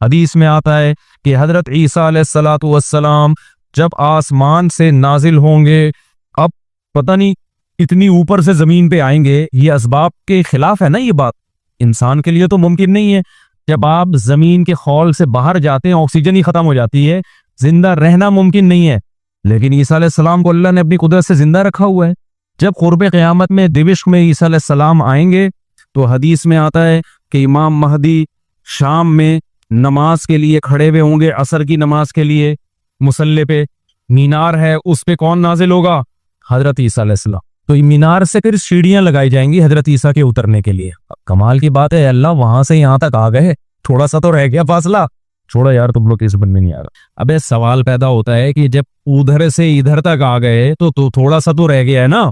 हदीस में आता है कि हजरत ईसा अलैहिस्सलातु वस्सलाम जब आसमान से नाजिल होंगे, अब पता नहीं इतनी ऊपर से जमीन पे आएंगे, ये असबाब के खिलाफ है ना, ये बात इंसान के लिए तो मुमकिन नहीं है। जब आप जमीन के खौल से बाहर जाते हैं ऑक्सीजन ही खत्म हो जाती है, जिंदा रहना मुमकिन नहीं है। लेकिन ईसा अलैहिस्सलाम को अल्लाह ने अपनी कुदरत से जिंदा रखा हुआ है। जब कुर्ब क़यामत में दिमिश्क में ईसा अलैहिस्सलाम आएंगे तो हदीस में आता है कि इमाम महदी शाम में नमाज के लिए खड़े हुए होंगे, असर की नमाज के लिए। मुसल्ले पे मीनार है, उस पे कौन नाजिल होगा? हजरत ईसा अलैहिस्सलाम। तो मीनार से फिर सीढ़ियां लगाई जाएंगी हजरत ईसा के उतरने के लिए। कमाल की बात है, अल्लाह वहां से यहां तक आ गए, थोड़ा सा तो रह गया फासला। छोड़ो यार, तुम लोग इस बन में नहीं आ रहा। अबे सवाल पैदा होता है कि जब उधर से इधर तक आ गए तो थोड़ा सा तो रह गया है ना।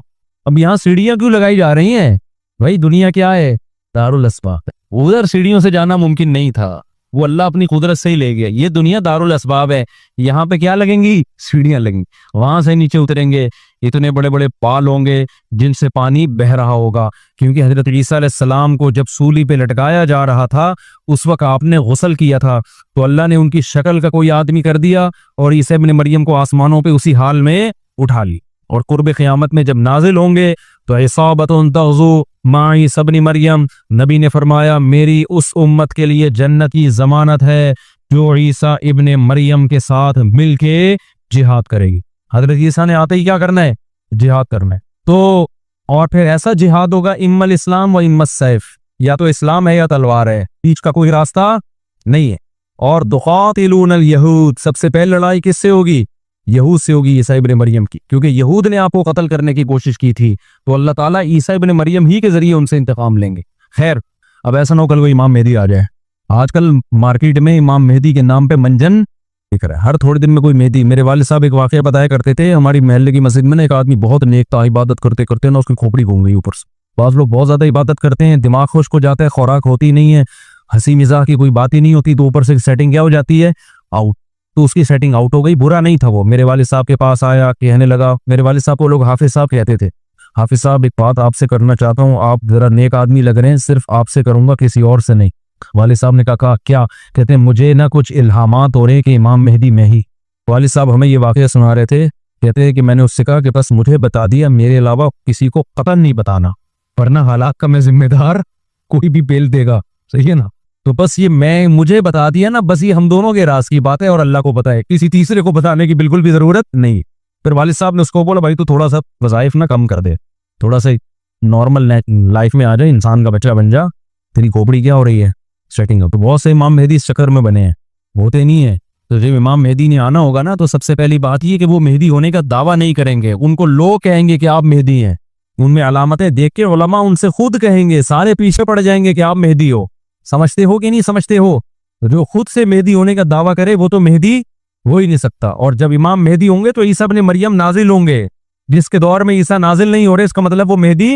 अब यहाँ सीढ़ियां क्यों लगाई जा रही हैं? भाई दुनिया क्या है? दारुल अस्बाब। उधर सीढ़ियों से जाना मुमकिन नहीं था, वो अल्लाह अपनी कुदरत से ही ले गया। ये दुनिया दारुल अस्बाब है, यहाँ पे क्या लगेंगी? सीढ़ियां लगेंगी। वहां से नीचे उतरेंगे, इतने बड़े बड़े पाल होंगे जिनसे पानी बह रहा होगा, क्योंकि हजरत ईसा अलैहिस्सलाम को जब सूली पे लटकाया जा रहा था उस वक्त आपने गुस्ल किया था, तो अल्लाह ने उनकी शक्ल का कोई आदमी कर दिया और ईसा इब्न मरियम को आसमानों पे उसी हाल में उठा ली। और कुर्ब क़यामत में जब नाजिल होंगे तो इसाबतुन तग़ज़ू माई सबनी मरियम, नबी ने फरमाया मेरी उस उम्मत के लिए जन्नत की जमानत है जो ईसा इब्न मरियम के साथ मिलके जिहाद करेगी। हजरत ईसा ने आते ही क्या करना है? जिहाद करना है। तो और फिर ऐसा जिहाद होगा इम्मल इस्लाम व इम्मत सैफ, या तो इस्लाम है या तलवार है, बीच का कोई रास्ता नहीं है। और दुक़ातिलूनल यहूद, सबसे पहले लड़ाई किससे होगी? यहूद से होगी, ईसा इब्न मरियम की, क्योंकि यहूद ने आपको कत्ल करने की कोशिश की थी, तो अल्लाह ताला ईसा इब्न मरियम ही के जरिए उनसे इंतकाम लेंगे। खैर, अब ऐसा ना हो कल कोई इमाम मेहदी आ जाए। आजकल मार्केट में इमाम मेहदी के नाम पे मंजन दिख रहा है, हर थोड़े दिन में कोई मेहदी। मेरे वालिद साहब एक वाकया बताया करते थे, हमारी महल्ले की मस्जिद में ना एक आदमी बहुत नेक था, इबादत करते करते ना उसकी खोपड़ी घूम गई ऊपर से। बाज़ लोग बहुत ज्यादा इबादत करते हैं, दिमाग खुश्क हो जाता है, खुराक होती नहीं है, हंसी मिजाह की कोई बात ही नहीं होती, तो ऊपर से सेटिंग क्या हो जाती है? आउट। तो उसकी सेटिंग आउट हो गई। बुरा नहीं था वो, मेरे वालिद साहब के पास आया, कहने लगा, मेरे वालिद साहब को लोग हाफिज साहब कहते थे, हाफिज साहब एक बात आपसे करना चाहता हूँ, आप जरा नेक आदमी लग रहे हैं, सिर्फ आपसे करूंगा, किसी और से नहीं। वालिद साहब ने कहा क्या? कहते हैं मुझे ना कुछ इल्हामात हो रहे हैं कि इमाम मेहदी मैं ही। वालिद साहब हमें ये वाकया सुना रहे थे, कहते हैं कि मैंने उससे कहा कि बस मुझे बता दिया, मेरे अलावा किसी को कतई नहीं बताना, वरना हालात का मैं जिम्मेदार, कोई भी बेल देगा। सही है ना? तो बस ये मैं मुझे बता दिया ना, बस ये हम दोनों के राज की बात है और अल्लाह को पता है, किसी तीसरे को बताने की बिल्कुल भी जरूरत नहीं। फिर वालिद साहब ने उसको बोला भाई तू थोड़ा सा वज़ाइफ ना कम कर दे, थोड़ा सा नॉर्मल लाइफ में आ जाए, इंसान का बच्चा बन जा, तेरी खोपड़ी क्या हो रही है? Setting up. तो बहुत से इमाम मेहदी इस चक्कर में बने हैं, होते नहीं है। तो जब इमाम मेहदी ने आना होगा ना, तो सबसे पहली बात ये कि वो मेहदी होने का दावा नहीं करेंगे, उनको लोग कहेंगे कि आप मेहदी हैं, उनमें अलामतें देख के उलमा उनसे खुद कहेंगे, सारे पीछे पड़ जाएंगे कि आप मेहदी हो। समझते हो कि नहीं समझते हो? जो खुद से मेहदी होने का दावा करे वो तो मेहदी हो ही नहीं सकता। और जब इमाम मेहदी होंगे तो ईसा इब्न मरियम नाजिल होंगे, जिसके दौर में ईसा नाजिल नहीं हो रहे, इसका मतलब वो मेहदी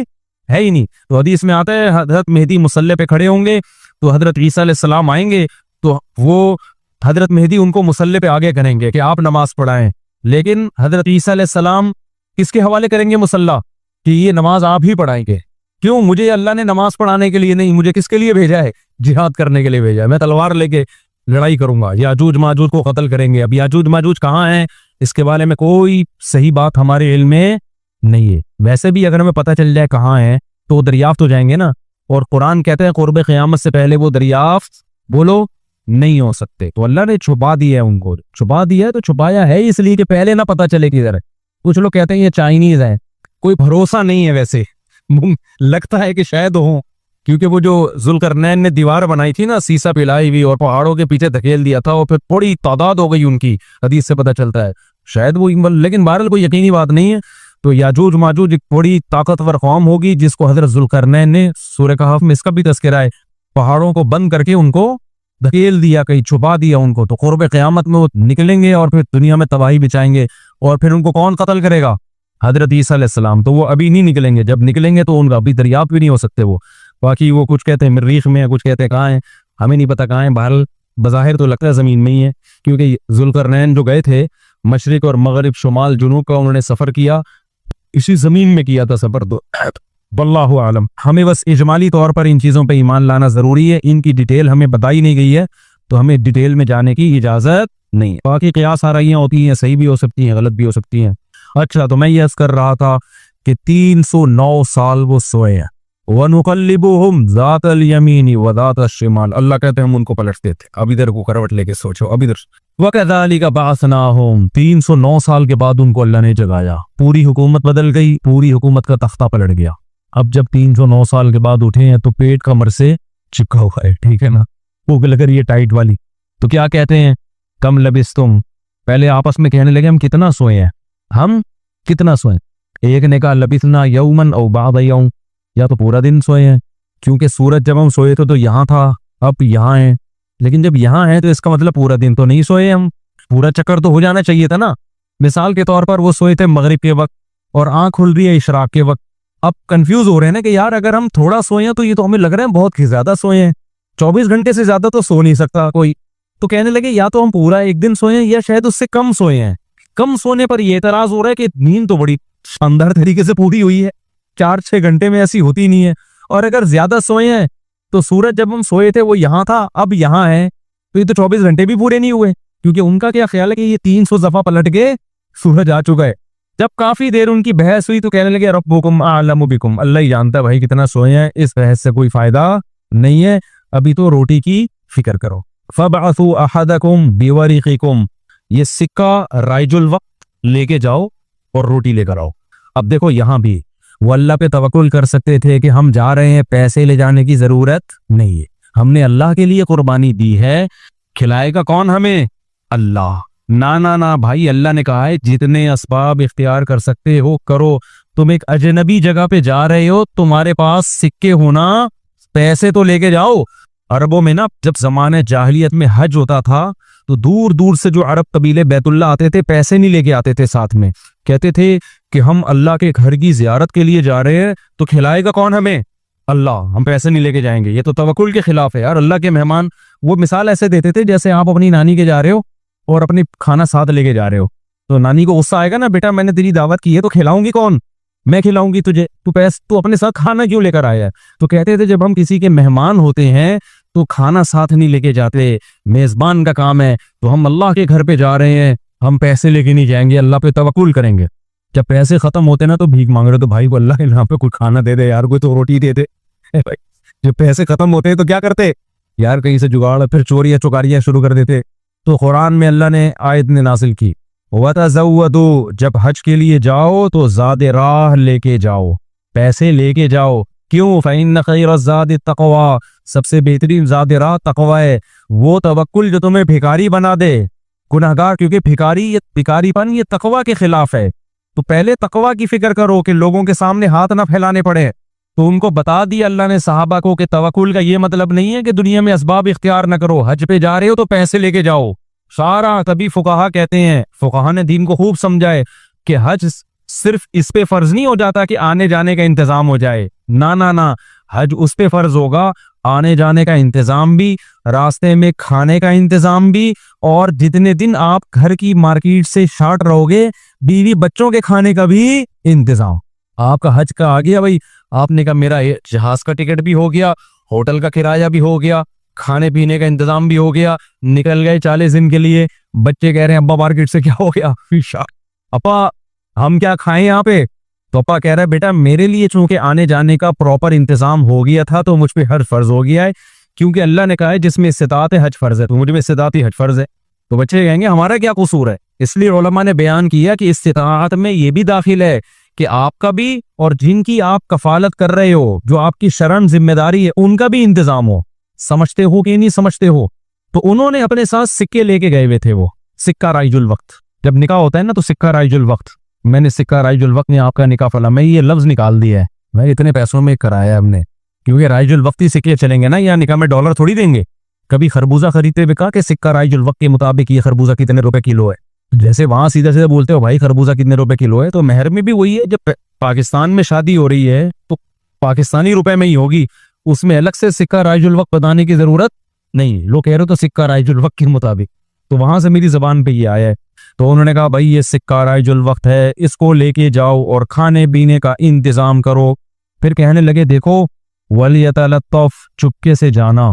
है ही नहीं। तो हदीस में आता है हजरत मेहदी मुसल्ले पे खड़े होंगे, तो हजरत ईसा अलैहिस्सलाम आएंगे, तो वो हजरत मेहदी उनको मुसल्ले पे आगे करेंगे कि आप नमाज पढ़ाएं। लेकिन हजरत ईसा अलैहिस्सलाम किसके हवाले करेंगे मुसल्ला? कि ये नमाज आप ही पढ़ाएंगे। क्यों? मुझे अल्लाह ने नमाज पढ़ाने के लिए नहीं, मुझे किसके लिए भेजा है? जिहाद करने के लिए भेजा है। मैं तलवार लेके लड़ाई करूंगा, याजूज माजूज को कत्ल करेंगे। अब याजूज माजूज कहाँ हैं, इसके बारे में कोई सही बात हमारे इल्म में नहीं है। वैसे भी अगर हमें पता चल जाए कहाँ है तो दरियाफ्त हो जाएंगे ना, और कुरान कहते हैं कुर्ब क़यामत से पहले वो दरियाफ्त बोलो नहीं हो सकते। तो अल्लाह ने छुपा दिया है, उनको छुपा दिया है। तो छुपाया है इसलिए कि पहले ना पता चले किधर है। कुछ लोग कहते हैं ये चाइनीज है, कोई भरोसा नहीं है, वैसे लगता है कि शायद हो, क्योंकि वो जो जुल्करनैन ने दीवार बनाई थी ना, सीसा पिलाई हुई और पहाड़ों के पीछे धकेल दिया था, और फिर थोड़ी तादाद हो गई उनकी, हदीस से पता चलता है शायद वो, लेकिन बहरहाल कोई यकीनी बात नहीं है। तो याजूज माजूज एक बड़ी ताकतवर कौम होगी जिसको हजरत जुल्करनैन ने सूरह कहफ में इसका भी तज़किरा है, पहाड़ों को बंद करके उनको धकेल दिया, कहीं छुपा दिया उनको। तो कुर्ब क़यामत में वो निकलेंगे और फिर दुनिया में तबाही बिछाएंगे, और फिर उनको कौन कत्ल करेगा? हजरत ईसा अलैहिस्सलाम। तो वो अभी नहीं निकलेंगे, जब निकलेंगे तो उनका अभी दरियाफ्त भी नहीं हो सकते वो। बाकी वो कुछ कहते हैं मरीख में है, कुछ कहते हैं कहाँ है, हमें नहीं पता कहाँ है। बहरहाल बज़ाहिर तो लगता है ज़मीन में ही है, क्योंकि जुल्करनैन जो गए थे मशरिक और मगरिब शुमाल जुनूब का उन्होंने सफ़र किया, इसी ज़मीन में किया था सफ़र। तो वल्लाहु आलम। हमें बस इजमाली तौर पर इन चीज़ों पर ईमान लाना ज़रूरी है, इनकी डिटेल हमें बताई नहीं गई है, तो हमें डिटेल में जाने की इजाजत नहीं है। बाकी क़ियास आ रही होती हैं, सही भी हो सकती हैं, गलत भी हो सकती हैं। अच्छा, तो मैं ये अर्ज कर रहा था कि 309 साल वो सोए हैं। वनुक़ल्लिबुहुम ज़ातल यमीनी व ज़ातल शिमाल, अल्लाह कहते हैं हम उनको पलटते थे। अब इधर को करवट लेके सोचो, अब इधर। वकज़ालिका बअसनाहुम, 309 साल के बाद उनको अल्लाह ने जगाया। पूरी हुकूमत बदल गई, पूरी हुकूमत का तख्ता पलट गया। अब जब 309 साल के बाद उठे हैं तो पेट कमर से चिपका हुआ है, ठीक है ना, भूख लग रही है टाइट वाली। तो क्या कहते हैं, कम लबिस्तुम, पहले आपस में कहने लगे हम कितना सोए हैं, हम कितना सोए। एक ने कहा लबिसना यौमन औ बअद यौम, या तो पूरा दिन सोए हैं, क्योंकि सूरज जब हम सोए थे तो यहाँ था, अब यहाँ है। लेकिन जब यहाँ है तो इसका मतलब पूरा दिन तो नहीं सोए हम, पूरा चक्कर तो हो जाना चाहिए था ना। मिसाल के तौर पर वो सोए थे मगरिब के वक्त और आंख खुल रही है इशराक के वक्त। अब कंफ्यूज हो रहे हैं ना कि यार अगर हम थोड़ा सोए हैं तो ये तो हमें लग रहा है बहुत ज्यादा सोए हैं, 24 घंटे से ज्यादा तो सो नहीं सकता कोई। तो कहने लगे या तो हम पूरा एक दिन सोए हैं या शायद उससे कम सोए हैं। कम सोने पर यह एतराज हो रहा है कि नींद तो बड़ी शानदार तरीके से पूरी हुई है, 4-6 घंटे में ऐसी होती नहीं है। और अगर ज्यादा सोए हैं तो सूरज जब हम सोए थे वो यहाँ था, अब यहाँ है, तो ये तो 24 घंटे भी पूरे नहीं हुए। क्योंकि उनका क्या ख्याल है कि ये 300 दफा पलट के सूरज आ चुका है। जब काफी देर उनकी बहस हुई तो कहने लगे रब्बुकुम आलमु बिकुम, अल्लाह ही जानता है भाई कितना सोए हैं, इस बहस से कोई फायदा नहीं है, अभी तो रोटी की फिक्र करो। फबअसू अहदकुम बिवरिकिकुम, ये सिक्का राइजुल वक्त लेके जाओ और रोटी लेकर आओ। अब देखो यहाँ भी वो अल्लाह पे तवक्कुल कर सकते थे कि हम जा रहे हैं, पैसे ले जाने की जरूरत नहीं है, हमने अल्लाह के लिए कुर्बानी दी है, खिलाएगा कौन हमें, अल्लाह। ना ना ना भाई, अल्लाह ने कहा है जितने असबाब इख्तियार कर सकते हो करो। तुम एक अजनबी जगह पे जा रहे हो, तुम्हारे पास सिक्के होना, पैसे तो लेके जाओ। अरबों में ना जब जमाने जाहिलियत में हज होता था तो दूर दूर से जो अरब कबीले बैतुल्ला आते थे पैसे नहीं लेके आते थे साथ में, कहते थे कि हम अल्लाह के घर की जियारत के लिए जा रहे हैं तो खिलाएगा कौन हमें, अल्लाह, हम पैसे नहीं लेके जाएंगे। ये तो तवक्कुल के खिलाफ है यार। अल्लाह के मेहमान, वो मिसाल ऐसे देते थे जैसे आप अपनी नानी के जा रहे हो और अपनी खाना साथ लेके जा रहे हो, तो नानी को गुस्सा आएगा ना, बेटा मैंने तेरी दावत की है तो खिलाऊंगी कौन, मैं खिलाऊंगी तुझे, तू अपने साथ खाना क्यों लेकर आया है। तो कहते थे जब हम किसी के मेहमान होते हैं तो खाना साथ नहीं लेके जाते, मेजबान का काम है, तो हम अल्लाह के घर पे जा रहे हैं, हम पैसे लेके नहीं जाएंगे, अल्लाह पे तवक्कुल करेंगे। जब पैसे खत्म होते ना तो भीख मांग रहे, तो भाई को अल्लाह के नाम पे कुछ खाना दे दे यार, कोई तो रोटी दे दे भाई। जब पैसे खत्म होते तो क्या करते यार, कहीं से जुगाड़, फिर चोरियां चुकारियां शुरू कर देते। तो कुरान में अल्लाह ने आयत ने नासिल की, वतज़व्वदू, जब हज के लिए जाओ तो ज़ादे राह लेके जाओ, पैसे लेके जाओ। क्यों, फ़इन्न खैरज़्ज़ादि तक़वा, सबसे बेहतरीन ज़ादे राह तक़वा है। वो तवक्कुल जो तुम्हें भिखारी बना दे, गुनहगार, क्योंकि भिखारीपन ये तक़वा के खिलाफ है। तो पहले तक़वा की फिक्र करो कि लोगों के सामने हाथ ना फैलाने पड़े। तो उनको बता दिया अल्लाह ने सहाबा को कि तवक्कुल का ये मतलब नहीं है कि दुनिया में असबाब इख्तियार न करो, हज पे जा रहे हो तो पैसे लेके जाओ सारा। तभी फुकाहा कहते हैं, फुकाहा ने दीन को खूब समझाए कि हज सिर्फ इस पे फर्ज नहीं हो जाता कि आने जाने का इंतजाम हो जाए, ना ना ना, हज उस पे फर्ज होगा आने जाने का इंतजाम भी, रास्ते में खाने का इंतजाम भी, और जितने दिन आप घर की मार्केट से शार्ट रहोगे बीवी बच्चों के खाने का भी इंतजाम। आपका हज का आ गया भाई, आपने कहा मेरा जहाज का टिकट भी हो गया, होटल का किराया भी हो गया, खाने पीने का इंतजाम भी हो गया, निकल गए 40 दिन के लिए। बच्चे कह रहे हैं अब्बा मार्केट से क्या हो गया, अपा हम क्या खाएं यहाँ पे, तो अपा कह रहा है बेटा मेरे लिए चूंकि आने जाने का प्रॉपर इंतजाम हो गया था तो मुझ पे हज फर्ज हो गया है, क्योंकि अल्लाह ने कहा है जिसमें इस्तिताअत है हज फर्ज है, तो मुझ में इस्तिताअत ही हज फर्ज है। तो बच्चे कहेंगे हमारा क्या कसूर है। इसलिए उलमा ने बयान किया कि इस्तिताअत में ये भी दाखिल है कि आपका भी और जिनकी आप कफालत कर रहे हो, जो आपकी शरम जिम्मेदारी है, उनका भी इंतजाम हो। समझते हो कि नहीं समझते हो। तो उन्होंने अपने साथ सिक्के लेके गए हुए थे, वो सिक्का राइजुल वक्त, जब निकाह होता है ना तो सिक्का राइजुल वक्त, मैंने सिक्का राइजुल वक्त ने आपका निकाह फला, मैं ये लफ्ज निकाल दिया है, मैं इतने पैसों में कराया हमने, क्योंकि राइजुल वक्त ही सिक्के चलेंगे ना, या निकाह में डॉलर थोड़ी देंगे। कभी खरबूजा खरीदते हुए कहा कि सिक्का राइजुल वक्त के मुताबिक ये खरबूजा कितने रुपए किलो है, जैसे वहां सीधा सीधा बोलते हो भाई खरबूजा कितने रुपए किलो है, तो महर में भी वही है। जब पाकिस्तान में शादी हो रही है तो पाकिस्तानी रुपए में ही होगी, उसमें अलग से सिक्का राइजुल वक्त बताने की जरूरत नहीं। लोग कह रहे हो तो सिक्का राइजुल वक्त के मुताबिक, तो वहां से मेरी जबान पे ये आया है। तो उन्होंने कहा भाई ये सिक्का राइजुल वक्त है, इसको लेके जाओ और खाने पीने का इंतजाम करो। फिर कहने लगे देखो वलियतलत्तफ, चुपके से जाना,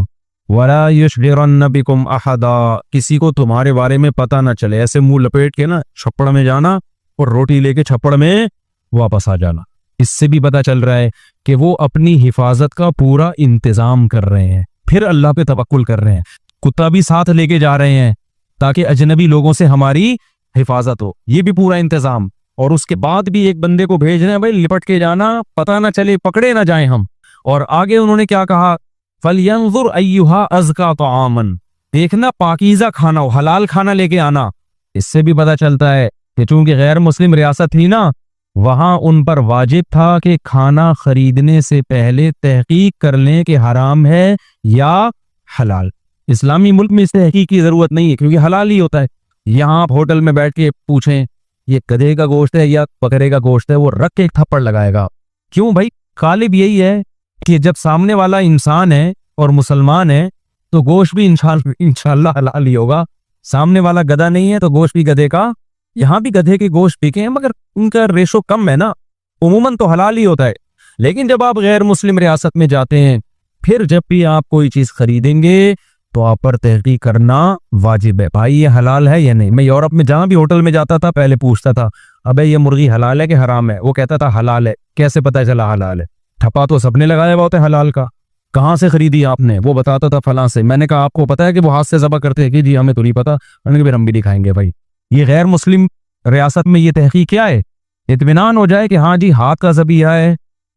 वला युशगिरन्न बिकुम अहदा, किसी को तुम्हारे बारे में पता ना चले। ऐसे मुंह लपेट के ना छप्पड़ में जाना और रोटी लेके छप्पड़ में वापस आ जाना। इससे भी पता चल रहा है कि वो अपनी हिफाजत का पूरा इंतजाम कर रहे हैं, फिर अल्लाह पे तवक्कुल कर रहे हैं। कुत्ता भी साथ लेके जा रहे हैं ताकि अजनबी लोगों से हमारी हिफाजत हो, ये भी पूरा इंतजाम। और उसके बाद भी एक बंदे को भेज रहे हैं, भाई लिपट के जाना, पता ना चले पकड़े ना जाए हम। और आगे उन्होंने क्या कहा, फलयंजुर अय्युहा अज़का तआमन, देखना पाकीज़ा खाना हो, हलाल खाना लेके आना। इससे भी पता चलता है कि चूंकि गैर मुस्लिम रियासत थी ना, वहां उन पर वाजिब था कि खाना खरीदने से पहले तहकीक कर लें कि हराम है या हलाल। इस्लामी मुल्क में इस तहकीक की जरूरत नहीं है क्योंकि हलाल ही होता है। यहाँ आप होटल में बैठ के पूछें ये गधे का गोश्त है या बकरे का गोश्त है, वो रख के एक थप्पड़ लगाएगा। क्यों भाई, गालिब यही है कि जब सामने वाला इंसान है और मुसलमान है तो गोश्त भी इंशाल्लाह हलाल ही होगा। सामने वाला गधा नहीं है तो गोश्त भी गधे का। यहाँ भी गधे के गोश्त बिके हैं मगर उनका रेशो कम है ना, उमूमन तो हलाल ही होता है। लेकिन जब आप गैर मुस्लिम रियासत में जाते हैं, फिर जब भी आप कोई चीज खरीदेंगे तो आप पर तहकीक करना वाजिब है, भाई ये हलाल है या नहीं। मैं यूरोप में जहां भी होटल में जाता था पहले पूछता था, अबे ये मुर्गी हलाल है कि हराम है? वो कहता था हलाल है। कैसे पता चला हलाल है? ठप्पा तो सबने लगाया हुआ होता है हलाल का। कहाँ से खरीदी आपने? वो बताता था फलां से। मैंने कहा आपको पता है कि वो हाथ से ज़बह करते हैं? कि जी हमें तो नहीं पता। मैंने कहा फिर हम भी दिखाएंगे भाई। ये गैर मुस्लिम रियासत में ये तहकीक क्या है? इत्मीनान हो जाए कि हाँ जी हाथ का ज़बीहा है,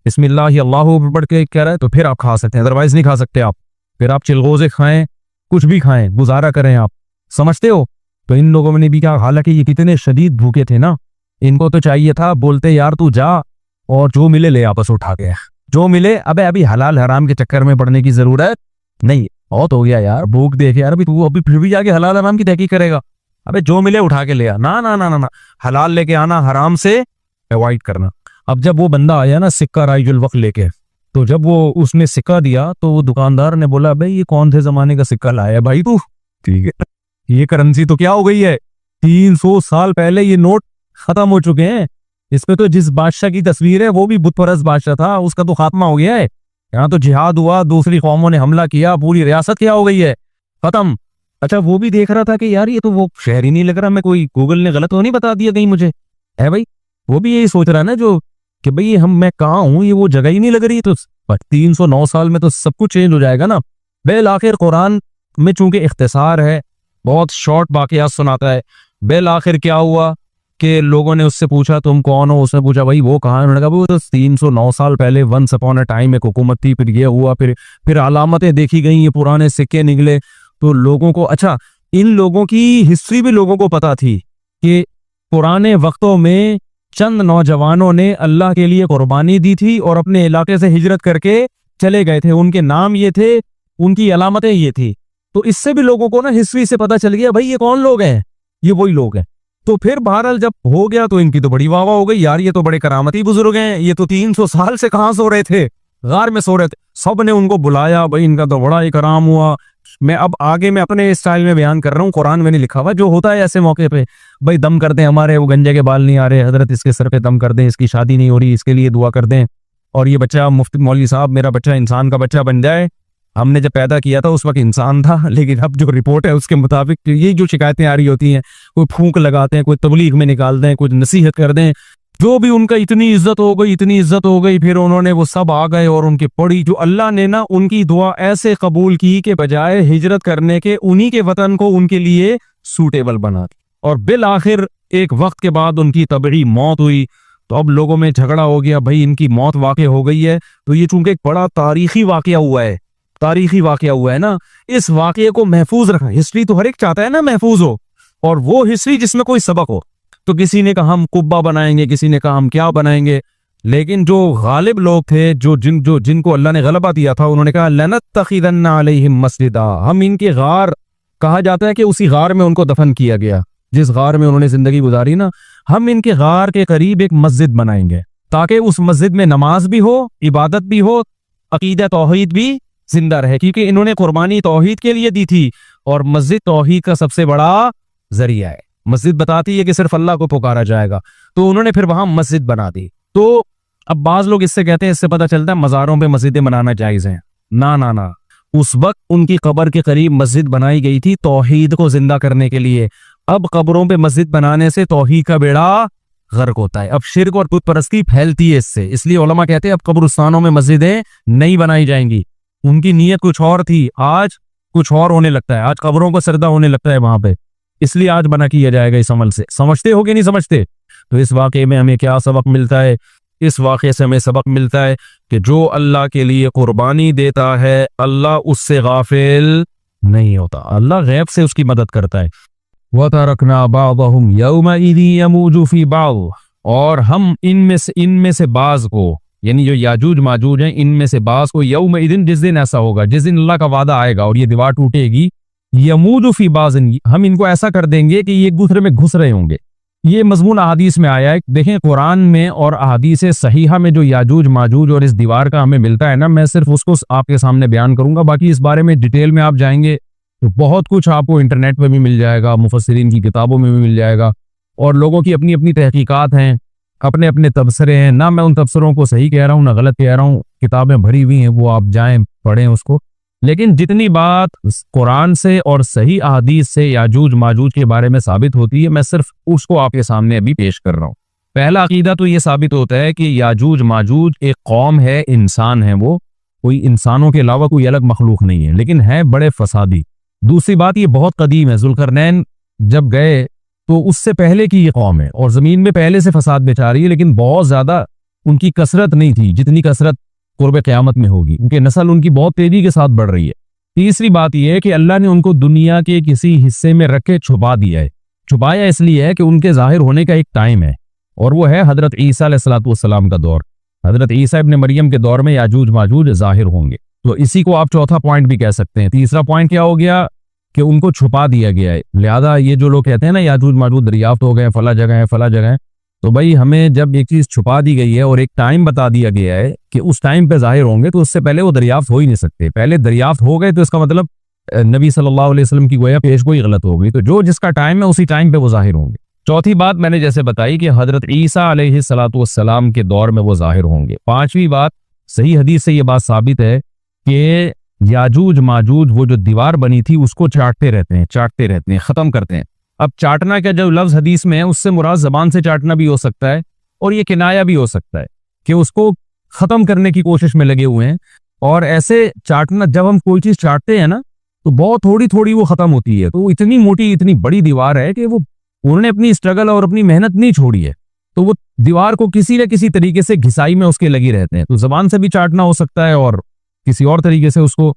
बिस्मिल्लाह अल्लाहू पढ़ के कह रहा है, तो फिर आप खा सकते हैं, अदरवाइज नहीं खा सकते आप। फिर आप चिलगोज़े खाएं, कुछ भी खाएं, गुजारा करें आप, समझते हो? तो इन लोगों ने भी क्या, हालांकि ये कितने शदीद भूखे थे ना, इनको तो चाहिए था, बोलते यार तू जा और जो मिले ले आपस उठा के, जो मिले। अबे अभी हलाल हराम के चक्कर में पड़ने की जरूरत नहीं, बहुत हो गया यार, भूख देखे यार, अभी तू अभी फिर भी जाके हलाल हराम की तहकीक करेगा? अबे जो मिले उठा के ले आ, ना ना ना ना ना, हलाल लेके आना, हराम से अवॉइड करना। अब जब वो बंदा आया ना सिक्का राइजुल वक्त लेके, तो जब वो उसने सिक्का दिया तो वो दुकानदार ने बोला भाई ये कौन से जमाने का सिक्का लाया भाई तू? ठीक है, ये करेंसी तो क्या हो गई है, 300 साल पहले ये नोट खत्म हो चुके हैं। इसमें तो जिस बादशाह की तस्वीर है वो भी बुतपरस्त बादशाह था, उसका तो खात्मा हो गया है। यहाँ तो जिहाद हुआ, दूसरी कौमों ने हमला किया, पूरी रियासत क्या हो गई है, खत्म। अच्छा वो भी देख रहा था कि यार ये तो वो शहर ही नहीं लग रहा, मैं कोई गूगल ने गलत तो नहीं बता दिया कहीं मुझे, है भाई? वो भी यही सोच रहा है ना जो कि भाई मैं कहाँ हूँ, ये वो जगह ही नहीं लग रही। तो 309 साल में तो सब कुछ चेंज हो जाएगा ना। बेल आखिर कुरान में चूंकि इख्तिसार है, बहुत शॉर्ट वाकयात सुनाता है। बेल आखिर क्या हुआ कि लोगों ने उससे पूछा तुम कौन हो? उसने पूछा भाई वो कहाँ है? उन्होंने कहा वो तो 309 साल पहले वंस अपॉन अ टाइम एक हुकूमत थी, फिर ये हुआ, फिर अलामतें देखी गई, ये पुराने सिक्के निकले। तो लोगों को, अच्छा इन लोगों की हिस्ट्री भी लोगों को पता थी कि पुराने वक्तों में चंद नौजवानों ने अल्लाह के लिए कुर्बानी दी थी और अपने इलाके से हिजरत करके चले गए थे, उनके नाम ये थे, उनकी अलामतें ये थी। तो इससे भी लोगों को ना हिस्ट्री से पता चल गया भाई ये कौन लोग हैं, ये वही लोग हैं। तो फिर बहरहाल जब हो गया तो इनकी तो बड़ी वाह वाह हो गई, यार ये तो बड़े करामती बुजुर्ग हैं, ये तो 300 साल से कहाँ सो रहे थे, गार में सो रहे थे। सब ने उनको बुलाया, भाई इनका तो बड़ा ही कराम हुआ। मैं अब आगे मैं अपने स्टाइल में बयान कर रहा हूँ, कुरान में नहीं लिखा हुआ, जो होता है ऐसे मौके पे, भाई दम कर दें, हमारे वो गंजे के बाल नहीं आ रहे, हजरत इसके सर पे दम कर दें, इसकी शादी नहीं हो रही, इसके लिए दुआ कर दें, और ये बच्चा मुफ्ती मौलवी साहब मेरा बच्चा इंसान का बच्चा बन जाए। हमने जब पैदा किया था उस वक्त इंसान था, लेकिन अब जो रिपोर्ट है उसके मुताबिक ये जो शिकायतें आ रही होती हैं, कोई फूंक लगाते हैं, कोई तबलीग में निकाल दें, कुछ नसीहत कर दें, जो भी उनका इतनी इज्जत हो गई, इतनी इज्जत हो गई, फिर उन्होंने वो सब आ गए और उनकी पड़ी, जो अल्लाह ने ना उनकी दुआ ऐसे कबूल की कि बजाय हिजरत करने के उन्हीं के वतन को उनके लिए सूटेबल बना दी। और बिल आखिर एक वक्त के बाद उनकी तबड़ी मौत हुई। तो अब लोगों में झगड़ा हो गया, भाई इनकी मौत वाक़ हो गई है, तो ये चूंकि एक बड़ा तारीखी वाक़या हुआ है, तारीखी वाक़या हुआ है ना, इस वाक़ये को महफूज रखना। हिस्ट्री तो हर एक चाहता है ना महफूज हो, और वो हिस्ट्री जिसमें कोई सबक हो। तो किसी ने कहा हम कुब्बा बनाएंगे, किसी ने कहा हम क्या बनाएंगे, लेकिन जो गालिब लोग थे, जिनको अल्लाह ने गलबा दिया था, उन्होंने कहा लनत्तखिदन्ना अलैहिम मस्जिदा, हम इनके गार, कहा जाता है कि उसी गार में उनको दफन किया गया, जिस गार में उन्होंने जिंदगी गुजारी ना, हम इनके गार के करीब एक मस्जिद बनाएंगे ताकि उस मस्जिद में नमाज भी हो, इबादत भी हो, अकीदा तौहीद भी जिंदा रहे, क्योंकि इन्होंने कुर्बानी तौहीद के लिए दी थी और मस्जिद तौहीद का सबसे बड़ा जरिया है। मस्जिद बताती है कि सिर्फ अल्लाह को पुकारा जाएगा, तो उन्होंने फिर वहां मस्जिद बना दी। तो अब बाज लोग इससे कहते हैं, इससे पता चलता है मज़ारों पे मस्जिदें बनाना जायज़ है। ना ना ना, उस वक्त उनकी कब्र के करीब मस्जिद बनाई गई थी तौहीद को जिंदा करने के लिए। अब कब्रों पे मस्जिद बनाने से तौहीद का बेड़ा गर्क होता है, अब शिर्क और बुत परस्ती फैलती है इससे। इसलिए उलमा कहते हैं अब कब्रिस्तानों में मस्जिदें नहीं बनाई जाएंगी। उनकी नीयत कुछ और थी, आज कुछ और होने लगता है, आज कब्रों को सरदा होने लगता है वहां पे, इसलिए आज बना किया जाएगा इस अमल से। समझते हो कि नहीं समझते? तो इस वाक़े में हमें क्या सबक मिलता है? इस वाक़े से हमें सबक मिलता है कि जो अल्लाह के लिए कुर्बानी देता है अल्लाह उससे गाफिल नहीं होता, अल्लाह गैब से उसकी मदद करता है। वतरकना बादहुम यौमइज़ि यमूजु फी बाद, और हम इनमें से बाज को, यानी जो याजूज माजूज हैं इनमें से बाज को, यौमइज़िन जिस दिन ऐसा होगा, जिस दिन अल्लाह का वादा आएगा और ये दीवार टूटेगी, यमूजु फी बाज़िन, हम इनको ऐसा कर देंगे कि ये एक दूसरे में घुस रहे होंगे। ये मजमून अहादीस में आया है। देखें कुरान में और अहादीस सहीहा में जो याजूज माजूज और इस दीवार का हमें मिलता है ना, मैं सिर्फ उसको आपके सामने बयान करूंगा, बाकी इस बारे में डिटेल में आप जाएंगे तो बहुत कुछ आपको इंटरनेट पे भी मिल जाएगा, मुफस्सिरीन की किताबों में भी मिल जाएगा, और लोगों की अपनी अपनी तहकीकात हैं, अपने अपने तबसरे हैं ना। मैं उन तबसरों को सही कह रहा हूँ ना गलत कह रहा हूँ, किताबें भरी हुई हैं, वो आप जाएं पढ़ें उसको। लेकिन जितनी बात कुरान से और सही अहादीस से याजूज माजूज के बारे में साबित होती है, मैं सिर्फ उसको आपके सामने अभी पेश कर रहा हूँ। पहला अकीदा तो ये साबित होता है कि याजूज माजूज एक कौम है, इंसान है, वो कोई इंसानों के अलावा कोई अलग मखलूक नहीं है, लेकिन है बड़े फसादी। दूसरी बात ये बहुत कदीम है, जुल्करनैन जब गए तो उससे पहले की ये कौम है और जमीन में पहले से फसाद मचा रही है, लेकिन बहुत ज्यादा उनकी कसरत नहीं थी जितनी कसरत कुर्बे क़यामत में होगी, उनकी नस्ल उनकी बहुत तेजी के साथ बढ़ रही है। तीसरी बात यह है कि अल्लाह ने उनको दुनिया के किसी हिस्से में रख के छुपा दिया है। छुपाया इसलिए है कि उनके जाहिर होने का एक टाइम है, और वो है हजरत ईसा अलैहिस्सलाम का दौर। हजरत ईसा इब्न मरियम के दौर में याजूज माजूज जाहिर होंगे, तो इसी को आप चौथा पॉइंट भी कह सकते हैं। तीसरा पॉइंट क्या हो गया कि उनको छुपा दिया गया है। लिहाजा ये जो लोग कहते हैं ना याजूज माजूज दरियाफ्त हो गए, फला जगह है फला जगह है, तो भाई हमें जब एक चीज छुपा दी गई है और एक टाइम बता दिया गया है कि उस टाइम पे जाहिर होंगे, तो उससे पहले वो दरियाफ्त हो ही नहीं सकते। पहले दरियाफ्त हो गए तो इसका मतलब नबी सल्लल्लाहु अलैहि वसल्लम की गोया पेशगोई गलत हो गई। तो जो जिसका टाइम है उसी टाइम पे वो जाहिर होंगे। चौथी बात मैंने जैसे बताई कि हजरत ईसा अलैहिस्सलातु वस्सलाम के दौर में वो जाहिर होंगे। पांचवी बात, सही हदीस से ये बात साबित है कि याजूज माजूज वो जो दीवार बनी थी उसको चाटते रहते हैं, खत्म करते हैं। अब चाटना का जो लफ्ज हदीस में है उससे मुराद जबान से चाटना भी हो सकता है और ये किनाया भी हो सकता है कि उसको खत्म करने की कोशिश में लगे हुए हैं। और ऐसे चाटना, जब हम कोई चीज चाटते हैं ना तो बहुत थोड़ी थोड़ी वो खत्म होती है। तो इतनी मोटी इतनी बड़ी दीवार है कि वो उन्होंने अपनी स्ट्रगल और अपनी मेहनत नहीं छोड़ी है, तो वो दीवार को किसी न किसी तरीके से घिसाई में उसके लगी रहते हैं। तो जबान से भी चाटना हो सकता है और किसी और तरीके से उसको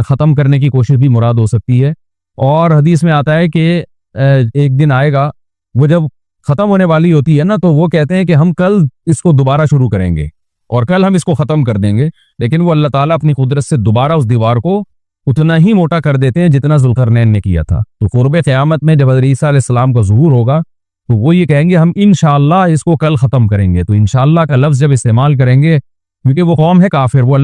खत्म करने की कोशिश भी मुराद हो सकती है। और हदीस में आता है कि एक दिन आएगा वो जब खत्म होने वाली होती है ना, तो वो कहते हैं कि हम कल इसको दोबारा शुरू करेंगे और कल हम इसको खत्म कर देंगे। लेकिन वो अल्लाह ताला अपनी कुदरत से दोबारा उस दीवार को उतना ही मोटा कर देते हैं जितना जुल्करनैन ने किया था। तो कुर्बे क़यामत में जब हज़रत ईसा अलैहिस्सलाम का ज़ुहूर होगा तो वो ये कहेंगे हम इंशाअल्लाह इसको कल खत्म करेंगे। तो इंशाअल्लाह का लफ्ज़ जब इस्तेमाल करेंगे, क्योंकि वो कौम है काफिर, वो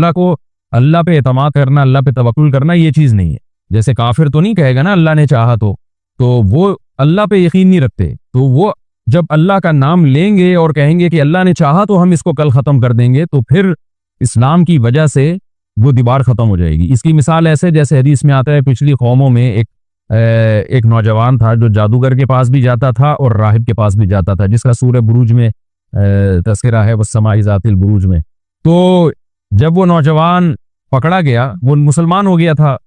अल्लाह पे एतमाद करना, अल्लाह पे तवक्कुल करना ये चीज़ नहीं है। जैसे काफिर तो नहीं कहेगा ना अल्लाह ने चाहा तो वो अल्लाह पे यकीन नहीं रखते। तो वो जब अल्लाह का नाम लेंगे और कहेंगे कि अल्लाह ने चाहा तो हम इसको कल खत्म कर देंगे, तो फिर इस्लाम की वजह से वो दीवार खत्म हो जाएगी। इसकी मिसाल ऐसे जैसे हदीस में आता है, पिछली कौमों में एक नौजवान था जो जादूगर के पास भी जाता था और राहिब के पास भी जाता था, जिसका सूरह बुरूज में तस्करा है, वस्समाई ज़ातिल बुरूज में। तो जब वो नौजवान पकड़ा गया, वो मुसलमान हो गया था,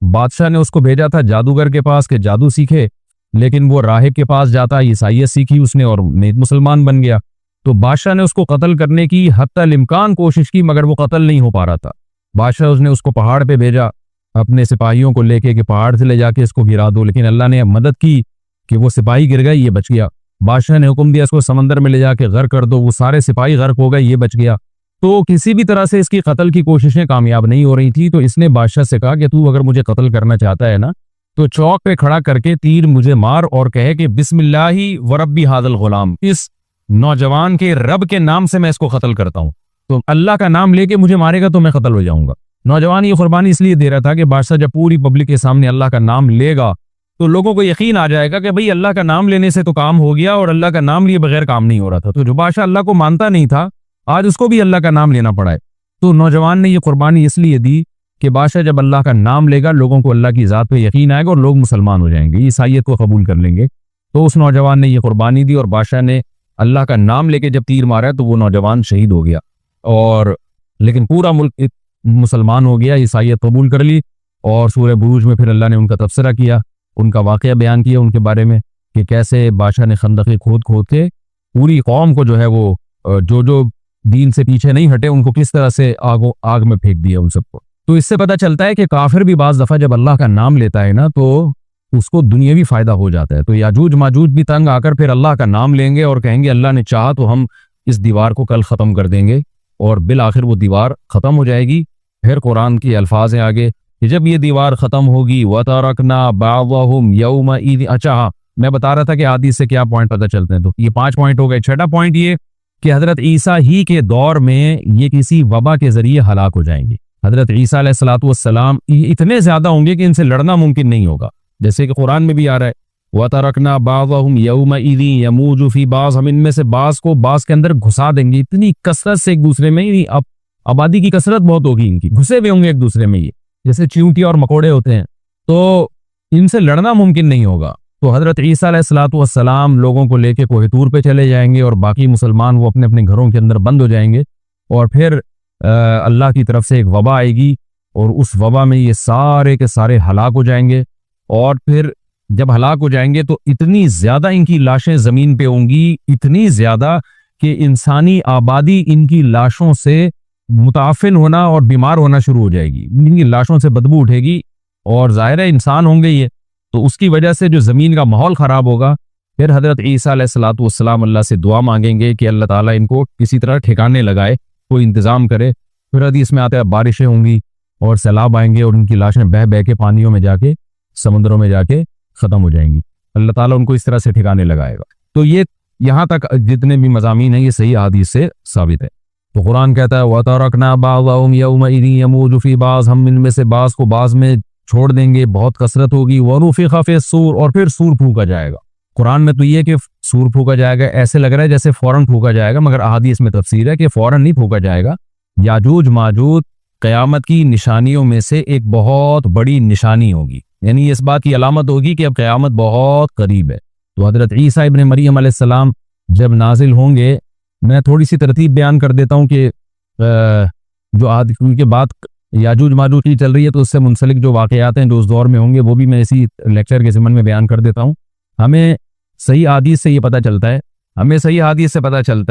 बादशाह ने उसको भेजा था जादूगर के पास के जादू सीखे, लेकिन वो राहिब के पास जाता, ईसाइयत सीखी उसने और नेक मुसलमान बन गया। तो बादशाह ने उसको कत्ल करने की हत्तल इम्कान कोशिश की, मगर वो कत्ल नहीं हो पा रहा था। बादशाह उसने उसको पहाड़ पे भेजा अपने सिपाहियों को लेके कि पहाड़ से ले जाके इसको गिरा दो, लेकिन अल्लाह ने मदद की कि वो सिपाही गिर गए, ये बच गया। बादशाह ने हुक्म दिया इसको समंदर में ले जाके गर्क कर दो, वो सारे सिपाही गर्क हो गए, ये बच गया। तो किसी भी तरह से इसकी कत्ल की कोशिशें कामयाब नहीं हो रही थी। तो इसने बादशाह से कहा कि तू अगर मुझे कत्ल करना चाहता है ना, तो चौक पे खड़ा करके तीर मुझे मार और कहे कि बिस्मिल्लाही व रब्बी हादल गुलाम, इस नौजवान के रब के नाम से मैं इसको कत्ल करता हूँ। तो अल्लाह का नाम लेके मुझे मारेगा तो मैं कत्ल हो जाऊंगा। नौजवान ये कुर्बानी इसलिए दे रहा था कि बादशाह जब पूरी पब्लिक के सामने अल्लाह का नाम लेगा तो लोगों को यकीन आ जाएगा कि भाई अल्लाह का नाम लेने से तो काम हो गया, और अल्लाह का नाम लिए बगैर काम नहीं हो रहा था। तो जो बादशाह अल्लाह को मानता नहीं था, आज उसको भी अल्लाह का नाम लेना पड़ा है। तो नौजवान ने ये कुर्बानी इसलिए दी कि बादशाह जब अल्लाह का नाम लेगा लोगों को अल्लाह की ज़ात पे यकीन आएगा और लोग मुसलमान हो जाएंगे, ईसाइयत को कबूल कर लेंगे। तो उस नौजवान ने ये कुर्बानी दी और बादशाह ने अल्लाह का नाम लेके जब तीर मारा तो वो नौजवान शहीद हो गया। और लेकिन पूरा मुल्क मुसलमान हो गया, ईसाइयत कबूल कर ली। और सूरह बुरूज में फिर अल्लाह ने उनका तबसरा किया, उनका वाक़या बयान किया उनके बारे में कि कैसे बादशाह ने खंदक़ें खोद खोद के पूरी कौम को जो है वो जो दीन से पीछे नहीं हटे उनको किस तरह से आग में फेंक दिया उन सबको। तो इससे पता चलता है कि काफिर भी बाज़ दफ़ा जब अल्लाह का नाम लेता है ना तो उसको दुनियावी फ़ायदा हो जाता है। तो याजूज माजूज भी तंग आकर फिर अल्लाह का नाम लेंगे और कहेंगे अल्लाह ने चाहा तो हम इस दीवार को कल ख़त्म कर देंगे, और बिल आखिर वो दीवार ख़त्म हो जाएगी। फिर कुरान की अल्फाज हैं आगे कि जब ये दीवार ख़त्म होगी वतरकना बाज़हुम यौमइज़। अच्छा, मैं बता रहा था कि हदीस से क्या पॉइंट पता चलते हैं, तो ये 5 पॉइंट हो गए। छठा पॉइंट ये कि हज़रत ईसा ही के दौर में ये किसी वबा के ज़रिए हलाक हो जाएंगे। हज़रत ईसा अलैहिस्सलातु वस्सलाम इतने ज़्यादा होंगे कि इनसे लड़ना मुमकिन नहीं होगा, जैसे कि कुरान में भी आ रहा है वतरकना बाज़हुम यौमइज़ यमूजु फी बाज़, हम इनमें से बाज़ को बाज़ के अंदर घुसा देंगे। इतनी कसरत से एक दूसरे में, ही अब आबादी की कसरत बहुत होगी इनकी, घुसे हुए होंगे एक दूसरे में, ये जैसे चींटी और मकोड़े होते हैं, तो इनसे लड़ना मुमकिन नहीं होगा। तो हज़रत ईसा अलैहिस्सलातु वस्सलाम लोगों को लेके कोहे तूर पे चले जाएंगे और बाकी मुसलमान वो अपने अपने घरों के अंदर बंद हो जाएंगे। और फिर अल्लाह की तरफ से एक वबा आएगी और उस वबा में ये सारे के सारे हलाक हो जाएंगे। और फिर जब हलाक हो जाएंगे तो इतनी ज़्यादा इनकी लाशें ज़मीन पे होंगी, इतनी ज़्यादा कि इंसानी आबादी इनकी लाशों से मुताफिन होना और बीमार होना शुरू हो जाएगी। इनकी लाशों से बदबू उठेगी और ज़ाहिर है इंसान होंगे ये, तो उसकी वजह से जो ज़मीन का माहौल ख़राब होगा। फिर हज़रत ईसा अलैहिस्सलातु वस्सलाम अल्लाह से दुआ मांगेंगे कि अल्लाह ताला इनको किसी तरह ठिकाने लगाए, कोई इंतज़ाम करे। फिर हदीस में आता है बारिशें होंगी और सैलाब आएंगे और उनकी लाशें बह बह के पानियों में जाके, समुद्रों में जाके ख़त्म हो जाएंगी। अल्लाह ताला उनको इस तरह से ठिकाने लगाएगा। तो ये यहाँ तक जितने भी मज़ामीन हैं ये सही हदीस से साबित है। तो कुरान कहता है वतरकना बाज़हुम यौमइज़ यमूजु फी बाज़, हम इनमें से बाज़ को बाज़ में छोड़ देंगे, बहुत कसरत होगी। वनुफिख़ फ़िस्सूर, और फिर सूर फूका जाएगा। कुरान में तो ये कि सूर फूका जाएगा, ऐसे लग रहा है जैसे फौरन फूका जाएगा, मगर अहादीस में तफसीर है कि फौरन नहीं फूका जाएगा। याजूज माजूज क़यामत की निशानियों में से एक बहुत बड़ी निशानी होगी, यानी इस बात की अलामत होगी कि अब क़यामत बहुत करीब है। तो हज़रत ईसा इब्न मरियम अलैहिस्सलाम जब नाजिल होंगे, मैं थोड़ी सी तरतीब बयान कर देता हूँ कि जो आज की बात याजूज माजूज की चल रही है तो उससे मुंसलिक जो वाक़यात हैं जो उस दौर में होंगे वो भी मैं इसी लेक्चर के ज़िमन में बयान कर देता हूँ। हमें सही हदीस से ये पता चलता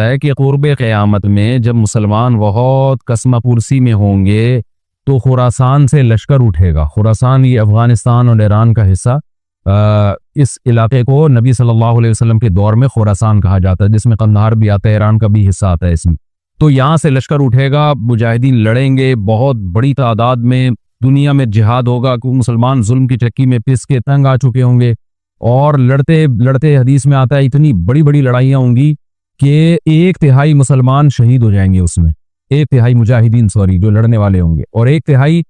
है, कि क़ुर्ब क़यामत में जब मुसलमान बहुत कसमा पुरसी में होंगे तो खुरासान से लश्कर उठेगा। खुरासान ये अफ़गानिस्तान और ईरान का हिस्सा, इस इलाके को नबी सल्लल्लाहु अलैहि वसल्लम के दौर में खुरासान कहा जाता है, जिसमें कंधार भी आता है, ईरान का भी हिस्सा आता है इसमें। तो यहाँ से लश्कर उठेगा, मुजाहिदीन लड़ेंगे बहुत बड़ी तादाद में, दुनिया में जिहाद होगा, क्योंकि मुसलमान जुल्म की चक्की में पिस के तंग आ चुके होंगे। और लड़ते लड़ते हदीस में आता है इतनी बड़ी बड़ी लड़ाइयाँ होंगी कि 1/3 मुसलमान शहीद हो जाएंगे उसमें, 1/3 मुजाहिदीन जो लड़ने वाले होंगे, और 1/3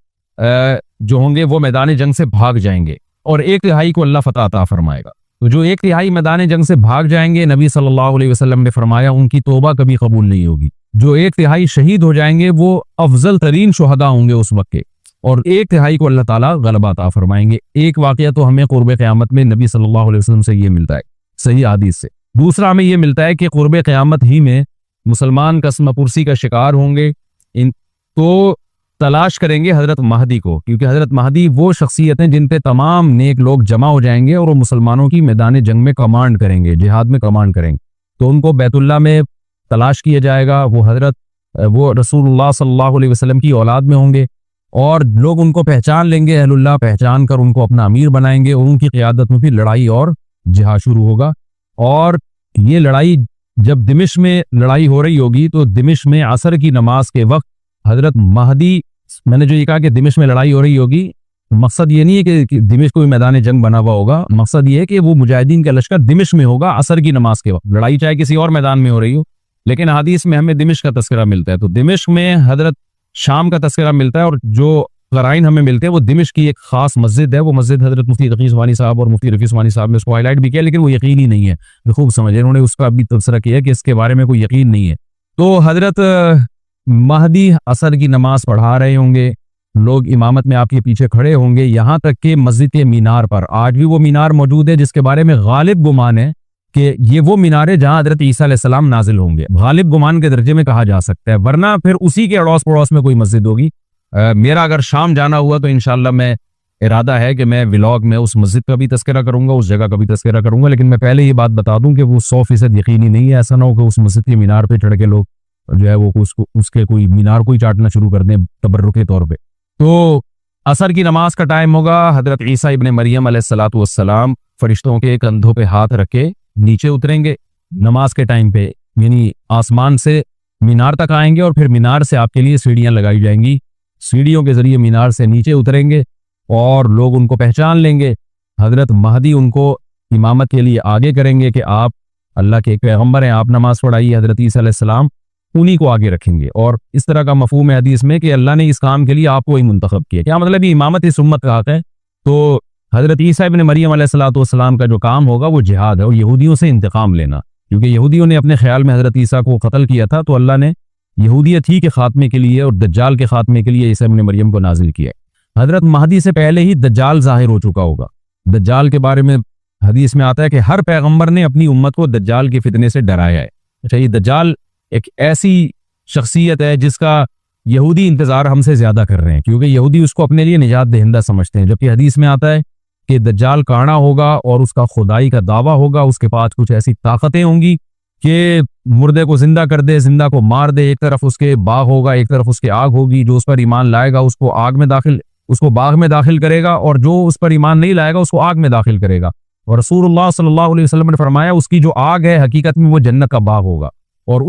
जो होंगे वो मैदान जंग से भाग जाएंगे, और 1/3 को अल्लाह फतह अता फरमाएगा। तो जो 1/3 मैदान जंग से भाग जाएंगे, नबी सल्लल्लाहु अलैहि वसल्लम ने फरमाया उनकी तौबा कभी कबूल नहीं होगी। जो 1/3 शहीद हो जाएंगे वो अफजल तरीन शुहदा होंगे उस वक्त के, और 1/3 को अल्लाह ताला गलबा अता फरमाएंगे। एक वाक़या तो हमें क़ुर्ब क़यामत में नबी सल्लल्लाहु अलैहि वसल्लम से ये मिलता है सही हदीस से। दूसरा हमें ये मिलता है कि क़ुर्ब क़यामत ही में मुसलमान कसम पुरसी का शिकार होंगे, इन तो तलाश करेंगे हज़रत महदी को, क्योंकि हज़रत महदी वो शख्सियत हैं जिन पे तमाम नेक लोग जमा हो जाएंगे और वो मुसलमानों की मैदान जंग में कमांड करेंगे, जिहाद में कमांड करेंगे। तो उनको बैतुल्लाह में तलाश किया जाएगा। वो रसूलुल्लाह सल्लल्लाहु अलैहि वसल्लम की औलाद में होंगे और लोग उनको पहचान लेंगे, अहलुल्लाह पहचान कर उनको अपना अमीर बनाएंगे और उनकी क़ियादत में फिर लड़ाई और जिहाद शुरू होगा। और ये लड़ाई जब दिमिश्क में लड़ाई हो रही होगी तो दिमिश्क में असर की नमाज के वक्त हज़रत महदी, मैंने जो ये कहा कि दिमिश्क में लड़ाई हो रही होगी, मकसद ये नहीं है कि दिमिश्क कोई मैदान जंग बना हुआ होगा, मकसद ये है कि वो मुजाहिदीन का लश्कर दिमिश्क में होगा असर की नमाज के वक्त। लड़ाई चाहे किसी और मैदान में हो रही हो, लेकिन हदीस में हमें दिमिश्क का तस्करा मिलता है। तो दिमिश्क में हज़रत शाम का तस्करा मिलता है, और जो क़राइन हमें मिलते हैं वो दिमिश्क की एक खास मस्जिद है। वो मस्जिद हज़रत मुफ्ती तकी उस्मानी साहब और मुफ्ती रफ़ी उस्मानी साहब ने उसको हाईलाइट भी किया, लेकिन वो यकीनी नहीं है, खूब समझे, उन्होंने उसका भी तबसरा किया कि इसके बारे में कोई यकीन नहीं है। तो हज़रत महदी असर की नमाज पढ़ा रहे होंगे लोग इमामत में आपके पीछे खड़े होंगे, यहाँ तक कि मस्जिद के मीनार पर आज भी वो मीनार मौजूद है जिसके बारे में गालिब गुमान है कि ये वो मीनार है जहां हजरत ईसा अलैहिस्सलाम नाजिल होंगे। गालिब गुमान के दर्जे में कहा जा सकता है, वरना फिर उसी के अड़ोस पड़ोस में कोई मस्जिद होगी। मेरा अगर शाम जाना हुआ तो इंशाल्लाह मैं इरादा है कि मैं व्लॉग में उस मस्जिद का भी तस्करा करूंगा, उस जगह का भी तस्करा करूंगा। लेकिन मैं पहले ये बात बता दूं कि वो 100% यकीनी नहीं है। ऐसा ना हो कि उस मस्जिद के मीनार पे चढ़ के लोग जो है वो उसके कोई मीनार को ही चाटना शुरू कर दें तबर्रुक के तौर पे। तो असर की नमाज का टाइम होगा। हजरत ईसा इब्न मरियम अलैहिस्सलातु वस्सलाम फरिश्तों के कंधों पे हाथ रख के नीचे उतरेंगे नमाज के टाइम पे, यानी आसमान से मीनार तक आएंगे और फिर मीनार से आपके लिए सीढ़ियां लगाई जाएंगी। सीढ़ियों के जरिए मीनार से नीचे उतरेंगे और लोग उनको पहचान लेंगे। हजरत महदी उनको इमामत के लिए आगे करेंगे कि आप अल्लाह के एक पैगंबर हैं, आप नमाज पढ़ाइए। हजरत ईसा अलैहिस्सलाम उन्हीं को आगे रखेंगे। और इस तरह का मफहूम है हदीस में कि अल्लाह ने इस काम के लिए आपको ही मुंतखब किया। क्या मतलब, ये इमामत इस उम्मत का हक है। तो हजरत ईसा इब्न मरियम अलैहिस्सलातु वस्सलाम का जो काम होगा वो जिहाद है और यहूदियों से इंतकाम लेना, क्योंकि यहूदियों ने अपने ख्याल में हजरत ईसा को कत्ल किया था। तो अल्लाह ने यहूदियत ही के खात्मे के लिए और दज्जाल के खात्मे के लिए ईसा इब्न मरियम को नाजिल किया। हजरत महदी से पहले ही दज्जाल जाहिर हो चुका होगा। दज्जाल के बारे में हदीस में आता है कि हर पैगंबर ने अपनी उम्मत को दज्जाल के फितने से डराया है। अच्छा, ये दज्जाल एक ऐसी शख्सियत है जिसका यहूदी इंतजार हमसे ज्यादा कर रहे हैं, क्योंकि यहूदी उसको अपने लिए निजात दहिंदा समझते हैं। जबकि हदीस में आता है कि दज्जाल काना होगा और उसका खुदाई का दावा होगा। उसके पास कुछ ऐसी ताकतें होंगी कि मुर्दे को जिंदा कर दे, जिंदा को मार दे। एक तरफ उसके बाग होगा, एक तरफ उसके आग होगी। जो उस पर ईमान लाएगा उसको बाग में दाखिल करेगा, और जो उस पर ईमान नहीं लाएगा उसको आग में दाखिल करेगा। और रसूलुल्लाह सल्लल्लाहु अलैहि वसल्लम ने फरमाया उसकी जो आग है हकीकत में वो जन्नत का बाग होगा, और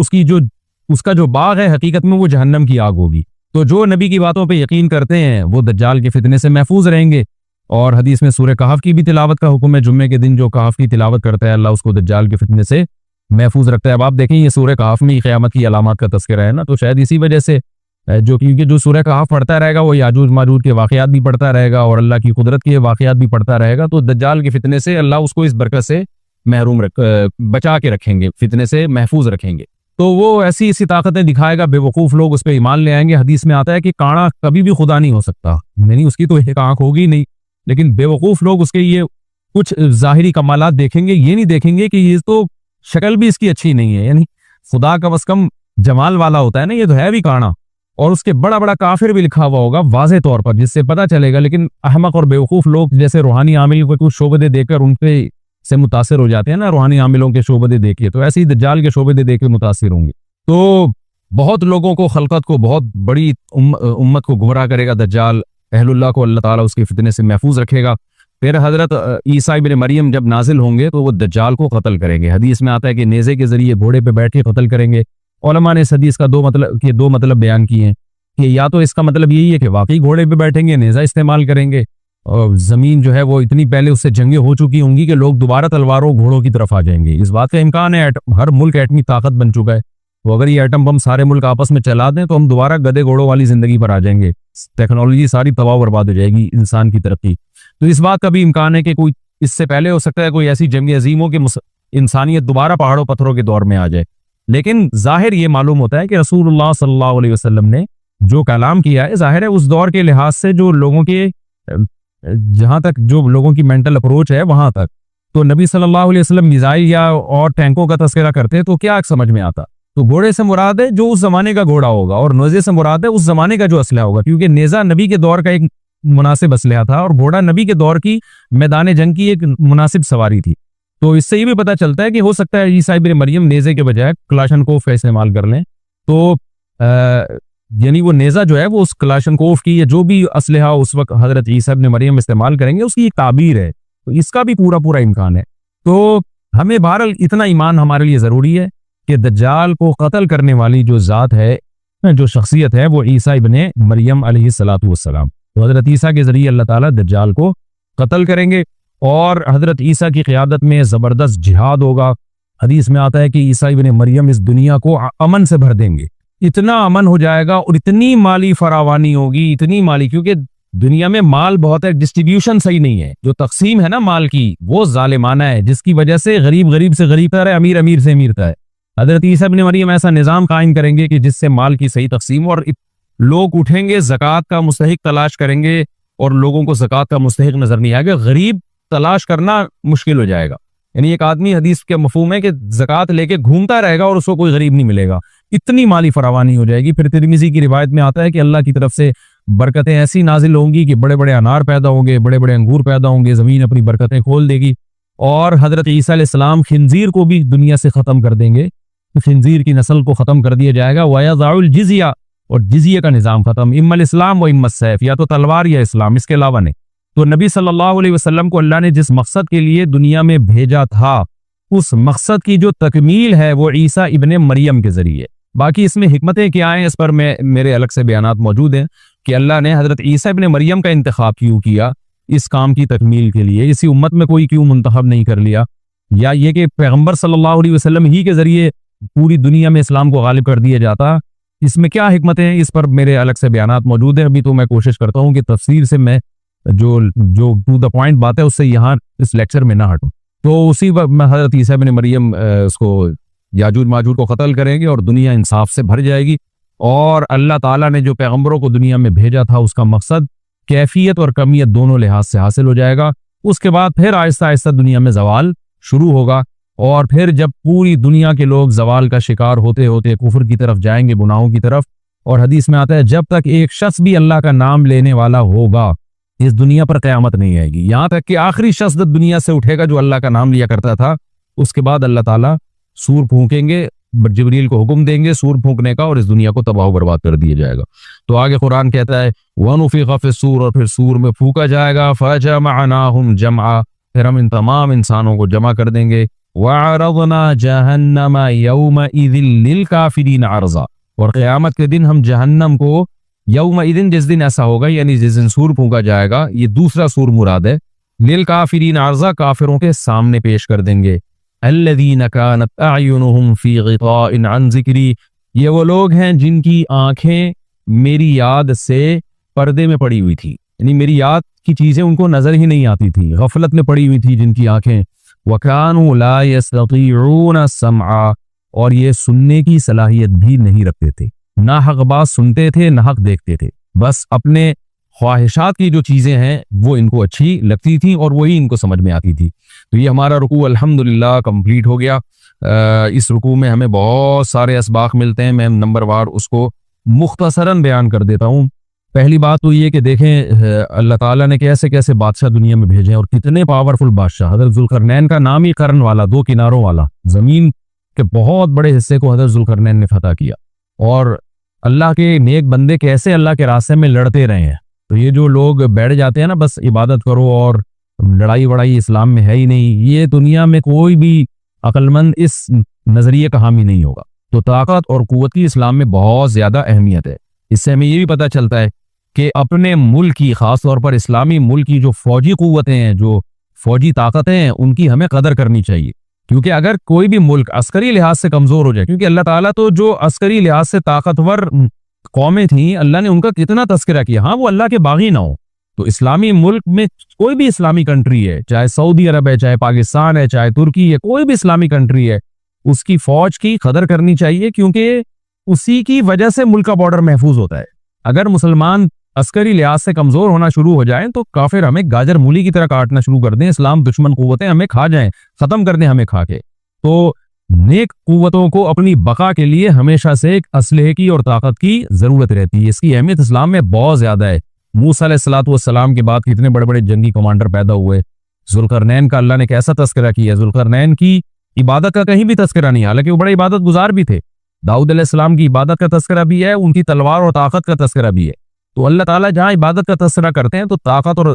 उसका जो बाग है हकीकत में वो जहन्नम की आग होगी। तो जो नबी की बातों पे यकीन करते हैं वो दज्जाल के फितने से महफूज रहेंगे। और हदीस में सूरह कहफ की भी तिलावत का हुक्म है। जुम्मे के दिन जो कहफ की तिलावत करता है अल्लाह उसको दज्जाल के फितने से महफूज रखता है। अब आप देखें ये सूरह कहफ में क़यामत की अलामत का तज़किरा है ना, तो शायद इसी वजह से क्योंकि जो सूरह कहफ पढ़ता रहेगा वो याजूज माजूज के वाक़यात भी पढ़ता रहेगा और अल्लाह की कुदरत के वाक़यात भी पढ़ता रहेगा। तो दज्जाल के फितने से अल्लाह उसको इस बरकत से बचा के रखेंगे, फितने से महफूज रखेंगे। तो वो ऐसी ताकतें दिखाएगा, बेवकूफ़ लोग उस पर ईमान ले आएंगे। हदीस में आता है कि काना कभी भी खुदा नहीं हो सकता, यानी उसकी तो एक आंख होगी नहीं, लेकिन बेवकूफ़ लोग उसके ये कुछ ज़ाहिरी कमालात देखेंगे, ये नहीं देखेंगे कि ये तो शक्ल भी इसकी अच्छी नहीं है। यानी खुदा कम अज़ कम जमाल वाला होता है ना, ये तो है भी काना, और उसके बड़ा बड़ा काफिर भी लिखा हुआ होगा वाज़े तौर पर, जिससे पता चलेगा। लेकिन अहमक और बेवकूफ़ लोग जैसे रूहानी आमिल को कुछ शोबदे देकर उनके से मुतासिर हो जाते हैं ना, रूहानी आमिलों के शोबदे देखे, तो ऐसे ही दज्जाल के शोबदे देख के मुतासिर होंगे। तो बहुत लोगों को, खलकत को, बहुत बड़ी उम्मत को गुमराह करेगा दज्जाल। अहलुल्लाह को अल्लाह ताला उसके फितने से महफूज रखेगा। फिर हजरत ईसा इब्न मरियम जब नाजिल होंगे तो वो दज्जाल को कत्ल करेंगे। हदीस में आता है कि नेज़े के जरिए घोड़े पे बैठ के कत्ल करेंगे। उलमा ने इस हदीस का दो मतलब बयान किए हैं कि या तो इसका मतलब यही है कि वाकई घोड़े पे बैठेंगे, नेज़ा इस्तेमाल करेंगे, और ज़मीन जो है वो इतनी पहले उससे जंगें हो चुकी होंगी कि लोग दोबारा तलवारों घोड़ों की तरफ आ जाएंगे। इस बात का इम्कान है, हर मुल्क एटमी ताकत बन चुका है, तो अगर ये एटम बम सारे मुल्क आपस में चला दें तो हम दोबारा गधे घोड़ों वाली जिंदगी पर आ जाएंगे। टेक्नोलॉजी सारी तबाह बर्बाद हो जाएगी, इंसान की तरक्की। तो इस बात का भी इम्कान है कि कोई इससे पहले हो सकता है कोई ऐसी जंग अजीम हो कि इंसानियत दोबारा पहाड़ों पत्थरों के दौर में आ जाए। लेकिन जाहिर ये मालूम होता है कि रसूलुल्लाह सल्लल्लाहु अलैहि वसल्लम ने जो कलाम किया है, जाहिर है उस दौर के लिहाज से जो लोगों के जहां तक जो लोगों की मेंटल अप्रोच है वहां तक, तो नबी सल्लल्लाहु अलैहि वसल्लम मिसाइल या और टैंकों का तस्करा करते तो क्या समझ में आता? तो घोड़े से मुराद है जो उस जमाने का घोड़ा होगा, और नेज़े से मुराद है उस जमाने का जो असलहा होगा, क्योंकि नेज़ा नबी के दौर का एक मुनासिब असलहा था और घोड़ा नबी के दौर की मैदान जंग की एक मुनासिब सवारी थी। तो इससे ये भी पता चलता है कि हो सकता है ईसा इब्न मरियम नेज़े के बजाय क्लाशनकोफ का इस्तेमाल कर लें। तो यानी वो नेज़ा जो है वो उस क्लाशनकोफ की या जो भी असलहा उस वक्त हजरत ईसा इब्न मरियम इस्तेमाल करेंगे उसकी एक ताबीर है, तो इसका भी पूरा इम्कान है। तो हमें बहरहाल इतना ईमान हमारे लिए ज़रूरी है कि दज्जाल को कत्ल करने वाली जो ज़ात है, जो शख्सियत है, वो ईसा इब्न मरियम अलैहिस्सलातु वस्सलाम। तो हजरत ईसा के ज़रिए अल्लाह ताला दज्जाल को कत्ल करेंगे और हजरत ईसा की क़यादत में ज़बरदस्त जिहाद होगा। हदीस में आता है कि ईसा इब्न मरियम इस दुनिया को अमन से भर देंगे, इतना अमन हो जाएगा और इतनी माली फरावानी होगी, इतनी माली, क्योंकि दुनिया में माल बहुत है, डिस्ट्रीब्यूशन सही नहीं है, जो तकसीम है ना माल की वो जालिमाना है, जिसकी वजह से गरीब से गरीब है, अमीर से अमीर है। हजरत ईसा इब्न मरियम ऐसा निज़ाम कायम करेंगे कि जिससे माल की सही तकसीम और लोग उठेंगे, ज़कात का मुस्तहिक तलाश करेंगे और लोगों को ज़कात का मुस्तहिक नजर नहीं आएगा, गरीब तलाश करना मुश्किल हो जाएगा। यानी एक आदमी, हदीस के मफहूम है कि ज़कात लेके घूमता रहेगा और उसको कोई गरीब नहीं मिलेगा, इतनी माली फरावानी हो जाएगी। फिर तिरमिज़ी की रिवायत में आता है कि अल्लाह की तरफ से बरकतें ऐसी नाजिल होंगी कि बड़े बड़े अनार पैदा होंगे, बड़े बड़े अंगूर पैदा होंगे, ज़मीन अपनी बरकतें खोल देगी। और हज़रत ईसा अलैहिस्सलाम खिंजीर को भी दुनिया से ख़त्म कर देंगे, खिंजीर की नस्ल को ख़त्म कर दिया जाएगा। वयज़ाउल जिज़िया, और जिज़िया का निज़ाम ख़त्म। इम्मल इस्लाम व इम्मत सैफ, या तो तलवार या इस्लाम, इसके अलावा नहीं। तो नबी सल्लल्लाहु अलैहि वसल्लम को अल्लाह ने जिस मकसद के लिए दुनिया में भेजा था, उस मकसद की जो तकमील है वो ईसा इब्ने मरियम के जरिए। बाकी इसमें हिकमतें क्या हैं, इस पर मेरे अलग से बयानात मौजूद हैं कि अल्लाह ने हज़रत ईसा इब्ने मरियम का इंतखाब क्यों किया इस काम की तकमील के लिए, इसी उम्मत में कोई क्यों मुंतखब नहीं कर लिया, या ये कि पैगम्बर सल्लल्लाहु अलैहि वसल्लम ही के जरिए पूरी दुनिया में इस्लाम को गालिब कर दिया जाता, इसमें क्या हिकमतें हैं, इस पर मेरे अलग से बयानात मौजूद हैं। अभी तो मैं कोशिश करता हूँ कि तफसीर से मैं जो टू द पॉइंट बात है उससे यहाँ इस लेक्चर में ना हटूँ। तो उसी वक्त में हज़रत ईसा इब्ने मरियम उसको याजूज माजूज को कत्ल करेंगे और दुनिया इंसाफ से भर जाएगी। और अल्लाह ताला ने जो पैगम्बरों को दुनिया में भेजा था उसका मकसद कैफियत और कमियत दोनों लिहाज से हासिल हो जाएगा। उसके बाद फिर आहिस्ता आहिस्ता दुनिया में जवाल शुरू होगा, और फिर जब पूरी दुनिया के लोग जवाल का शिकार होते होते कुफर की तरफ जाएंगे, गुनाहों की तरफ। और हदीस में आता है जब तक एक शख्स भी अल्लाह का नाम लेने वाला होगा इस दुनिया पर क़यामत नहीं आएगी, यहाँ तक कि आखिरी शख्स दुनिया से उठेगा जो अल्लाह का नाम लिया करता था। उसके बाद अल्लाह ताला सूर फूकेंगे, जिब्रील को हुक्म देंगे सूर फूकने का, और इस दुनिया को तबाह बर्बाद कर दिया जाएगा। तो आगे कुरान कहता है वनुफिख़ फ़िस्सूर, और फिर सूर में फूका जाएगा, फ़जमअनाहुम जमआ, फिर हम इन तमाम इंसानों को जमा कर देंगे। वअरज़ना जहन्नम यौमइज़िन लिलकाफ़िरीन अर्ज़ा, और क़यामत के दिन हम जहन्नम को यौमइज़िन, जिस दिन ऐसा होगा यानी जिस दिन सूर फूका जाएगा, ये दूसरा सूर मुराद है, लिलकाफ़िरीन अर्ज़ा, काफिरों के सामने पेश कर देंगे। अल्लज़ीना कानत अयुनुहुम फ़ी ग़िताइन अन ज़िक्री, ये वो लोग हैं जिनकी आंखें मेरी याद से पर्दे में पड़ी हुई थी, यानी मेरी याद की चीजें उनको नजर ही नहीं आती थी, गफलत में पड़ी हुई थी जिनकी आंखें। वकानु ला यस्ततीऊन समआ, और ये सुनने की सलाहियत भी नहीं रखते थे, ना हक बात सुनते थे ना हक देखते थे, बस अपने ख्वाहिशात की जो चीज़ें हैं वो इनको अच्छी लगती थी और वही इनको समझ में आती थी। तो ये हमारा रुकू अल्हम्दुलिल्लाह कंप्लीट हो गया। इस रुकू में हमें बहुत सारे असबाक मिलते हैं, मैं नंबरवार उसको मुख्तसरन बयान कर देता हूँ। पहली बात तो ये कि देखें अल्लाह ताला ने कैसे कैसे बादशाह दुनिया में भेजे हैं और कितने पावरफुल बादशाह। हज़रत ज़ुल्करनैन का नाम ही करन वाला, दो किनारों वाला, ज़मीन के बहुत बड़े हिस्से को हज़रत ज़ुल्करनैन ने फतह किया। और अल्लाह के नेक बंदे कैसे अल्लाह के रास्ते में लड़ते रहे हैं। तो ये जो लोग बैठ जाते हैं ना बस इबादत करो और लड़ाई वड़ाई इस्लाम में है ही नहीं, ये दुनिया में कोई भी अक्लमंद इस नज़रिए का हामी नहीं होगा। तो ताकत और क़ुव्वत की इस्लाम में बहुत ज़्यादा अहमियत है। इससे हमें ये भी पता चलता है कि अपने मुल्क की, ख़ास तौर पर इस्लामी मुल्क की जो फौजी क़ुव्वतें हैं, जो फौजी ताकतें हैं, उनकी हमें कदर करनी चाहिए। क्योंकि अगर कोई भी मुल्क अस्करी लिहाज से कमज़ोर हो जाए, क्योंकि अल्लाह ताला तो जो अस्करी लिहाज से ताकतवर कौमें थी अल्लाह ने उनका कितना तस्करा किया, हाँ वो अल्लाह के बागी ना हो। तो इस्लामी मुल्क में कोई भी इस्लामी कंट्री है, चाहे सऊदी अरब है, चाहे पाकिस्तान है, चाहे तुर्की है, कोई भी इस्लामी कंट्री है, उसकी फौज की कदर करनी चाहिए, क्योंकि उसी की वजह से मुल्क का बॉर्डर महफूज होता है। अगर मुसलमान अस्करी लिहाज से कमजोर होना शुरू हो जाए तो काफिर हमें गाजर मूली की तरह काटना शुरू कर दें, इस्लाम दुश्मन कुव्वतें हमें खा जाएं, खत्म कर दें हमें खा के। तो नेक कुव्वतों को अपनी बका के लिए हमेशा से एक असलहे की और ताकत की जरूरत रहती है। इसकी अहमियत इस्लाम में बहुत ज्यादा है। मूसा अलैहिस्सलाम के बाद कितने बड़े बड़े जंगी कमांडर पैदा हुए। ज़ुल्करनैन का अल्लाह ने कैसा तस्करा किया। ज़ुल्करनैन की इबादत का कहीं भी तस्करा नहीं, हालांकि वो बड़े इबादत गुजार भी थे। दाऊद अलैहिस्सलाम की इबादत का तस्करा भी है, उनकी तलवार और ताकत का तस्करा भी है। तो अल्लाह ताला जहाँ इबादत का तस्करा करते हैं तो ताकत और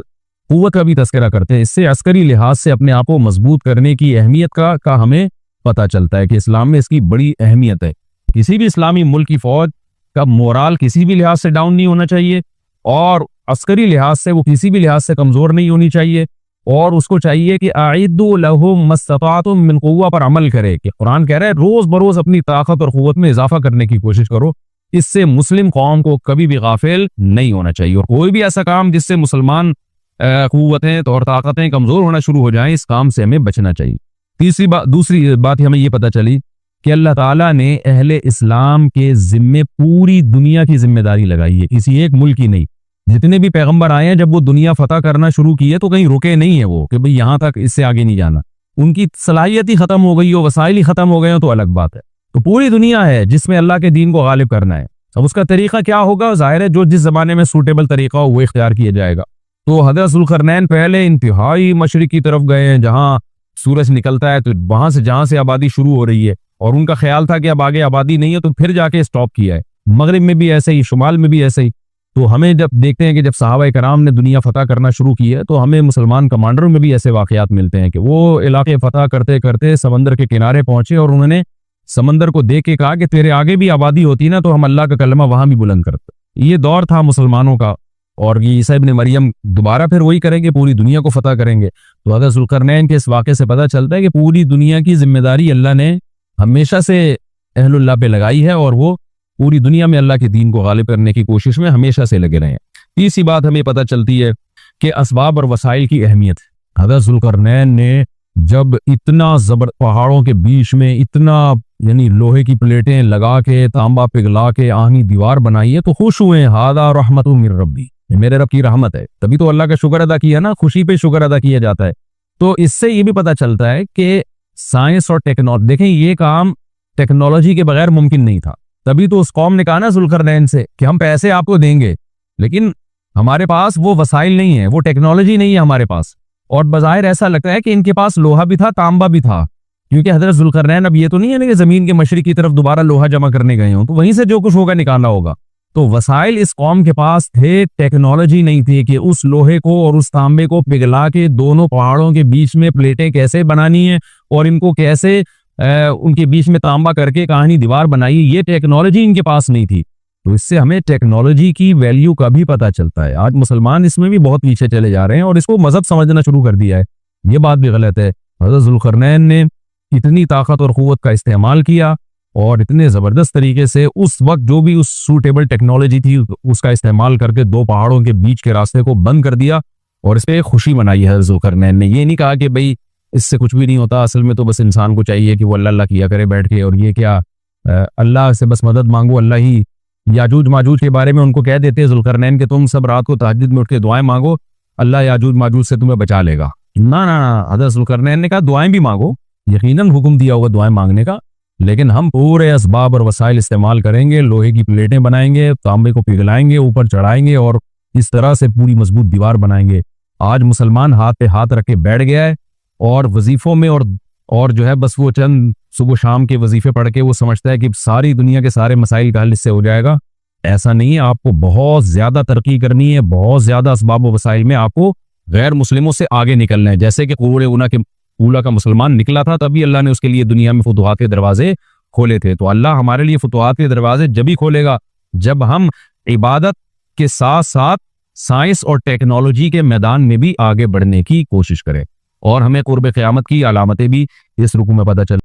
कुव्वत का भी तस्करा करते हैं। इससे अस्करी लिहाज से अपने आप को मजबूत करने की अहमियत का हमें पता चलता है कि इस्लाम में इसकी बड़ी अहमियत है। किसी भी इस्लामी मुल्क की फौज का मोराल किसी भी लिहाज से डाउन नहीं होना चाहिए और अस्करी लिहाज से वो किसी भी लिहाज से कमजोर नहीं होनी चाहिए। और उसको चाहिए कि आइद्दू लहुम मस्तताअतुम मिन कुव्वा पर अमल करे, कि कुरान कह रहा है रोज बरोज अपनी ताकत और कुव्वत में इजाफा करने की कोशिश करो। इससे मुस्लिम कौम को कभी भी गाफिल नहीं होना चाहिए और कोई भी ऐसा काम जिससे मुसलमान कुव्वतें और ताकतें कमजोर होना शुरू हो जाएं, इस काम से हमें बचना चाहिए। दूसरी बात हमें ये पता चली कि अल्लाह ताला ने अहले इस्लाम के जिम्मे पूरी दुनिया की जिम्मेदारी लगाई है, किसी एक मुल्क की नहीं। जितने भी पैगंबर आए हैं, जब वो दुनिया फतह करना शुरू की है तो कहीं रुके नहीं है वो कि भाई यहाँ तक, इससे आगे नहीं जाना। उनकी सलाहियत ही खत्म हो गई हो, वसाइल ही खत्म हो गए हो तो अलग बात है। तो पूरी दुनिया है जिसमें अल्लाह के दीन को गालिब करना है। अब उसका तरीका क्या होगा, जाहिर है जो जिस जमाने में सूटेबल तरीका हो वो इख्तियार किया जाएगा। तो हज़रत ज़ुल्करनैन पहले इंतहाई मशरिक की तरफ गए हैं, जहाँ सूरज निकलता है, तो वहां से जहां से आबादी शुरू हो रही है, और उनका ख्याल था कि अब आगे आबादी नहीं है, तो फिर जाके स्टॉप किया है। मगरिब में भी ऐसे ही, शुमाल में भी ऐसे ही। तो हमें जब देखते हैं कि जब सहाबा कराम ने दुनिया फतह करना शुरू की है, तो हमें मुसलमान कमांडरों में भी ऐसे वाकयात मिलते हैं कि वो इलाके फतह करते करते समंदर के किनारे पहुंचे और उन्होंने समंदर को देख के कहा कि तेरे आगे भी आबादी होती ना तो हम अल्लाह का कलमा वहां भी बुलंद करते। ये दौर था मुसलमानों का, और ये ईसा इब्न मरियम दोबारा फिर वही करेंगे, पूरी दुनिया को फतह करेंगे। तो हज़रत ज़ुल्करनैन के इस वाक़े से पता चलता है कि पूरी दुनिया की जिम्मेदारी अल्लाह ने हमेशा से अहलुल्लाह पे लगाई है, और वो पूरी दुनिया में अल्लाह के दीन को गालिब करने की कोशिश में हमेशा से लगे रहे हैं। तीसरी बात हमें पता चलती है कि असबाब और वसाइल की अहमियत। हज़रत ज़ुल्करनैन ने जब इतना जबर पहाड़ों के बीच में इतना यानी लोहे की प्लेटें लगा के, तांबा पिघला के आहनी दीवार बनाई है, तो खुश हुए, हादा रहमतु मिर रब्बी, मेरे रब की रहमत है। तभी तो अल्लाह का शुक्र अदा किया ना, खुशी पे शुक्र अदा किया जाता है। तो इससे ये भी पता चलता है कि साइंस और टेक्नोलॉजी, देखें ये काम टेक्नोलॉजी के बगैर मुमकिन नहीं था। तभी तो उस कौम ने कहा ना ज़ुल्करनैन से कि हम पैसे आपको देंगे, लेकिन हमारे पास वो वसाइल नहीं है, वो टेक्नोलॉजी नहीं है हमारे पास। और बज़ाहिर ऐसा लगता है कि इनके पास लोहा भी था, तांबा भी था, क्योंकि हज़रत ज़ुल्करनैन अब ये तो नहीं है ना कि जमीन के मशरिक की तरफ दोबारा लोहा जमा करने गए हों, तो वहीं से जो कुछ होगा निकालना होगा। तो वसाइल इस कौम के पास थे, टेक्नोलॉजी नहीं थी कि उस लोहे को और उस तांबे को पिघला के दोनों पहाड़ों के बीच में प्लेटें कैसे बनानी है और इनको कैसे उनके बीच में तांबा करके कहानी दीवार बनाई, ये टेक्नोलॉजी इनके पास नहीं थी। तो इससे हमें टेक्नोलॉजी की वैल्यू का भी पता चलता है। आज मुसलमान इसमें भी बहुत पीछे चले जा रहे हैं और इसको मजहब समझना शुरू कर दिया है, ये बात भी गलत है। हज़रत ज़ुल्करनैन ने इतनी ताकत और क़ुव्वत का इस्तेमाल किया और इतने ज़बरदस्त तरीके से उस वक्त जो भी उस सूटेबल टेक्नोलॉजी थी उसका इस्तेमाल करके दो पहाड़ों के बीच के रास्ते को बंद कर दिया, और इस पर खुशी मनाई है ज़ुल्करनैन ने। ये नहीं कहा कि भाई इससे कुछ भी नहीं होता, असल में तो बस इंसान को चाहिए कि वो अल्लाह अल्लाह किया करे बैठ के, और ये क्या अल्लाह से बस मदद मांगो, अल्लाह ही। याजूज माजूज के बारे में उनको कह देते हैं ज़ुल्करनैन कि तुम सब रात को तहज्जुद में उठ के दुआएं मांगो, अल्लाह याजूज माजूज से तुम्हें बचा लेगा। ना ना ना, हज़रत ज़ुल्करनैन ने कहा दुआएं भी मांगो, यकीनन हुक्म दिया होगा दुआएं मांगने का, लेकिन हम पूरे असबाब और वसाइल इस्तेमाल करेंगे, लोहे की प्लेटें बनाएंगे, तांबे को पिघलाएंगे, ऊपर चढ़ाएंगे और इस तरह से पूरी मजबूत दीवार बनाएंगे। आज मुसलमान हाथ पे हाथ रख के बैठ गया है और वजीफों में और जो है बस वो चंद सुबह शाम के वजीफे पढ़ के वो समझता है कि सारी दुनिया के सारे मसाइल का हल इससे हो जाएगा। ऐसा नहीं है, आपको बहुत ज्यादा तरक्की करनी है, बहुत ज्यादा असबाब व वसाइल में आपको गैर मुस्लिमों से आगे निकलना है। जैसे कि ऊला का मुसलमान निकला था, तभी अल्लाह ने उसके लिए दुनिया में फुतुहात के दरवाजे खोले थे। तो अल्लाह हमारे लिए फुतुहात के दरवाजे जब ही खोलेगा जब हम इबादत के साथ साथ साइंस और टेक्नोलॉजी के मैदान में भी आगे बढ़ने की कोशिश करें। और हमें कुर्ब क़यामत की अलामतें भी इस रुकू में पता चल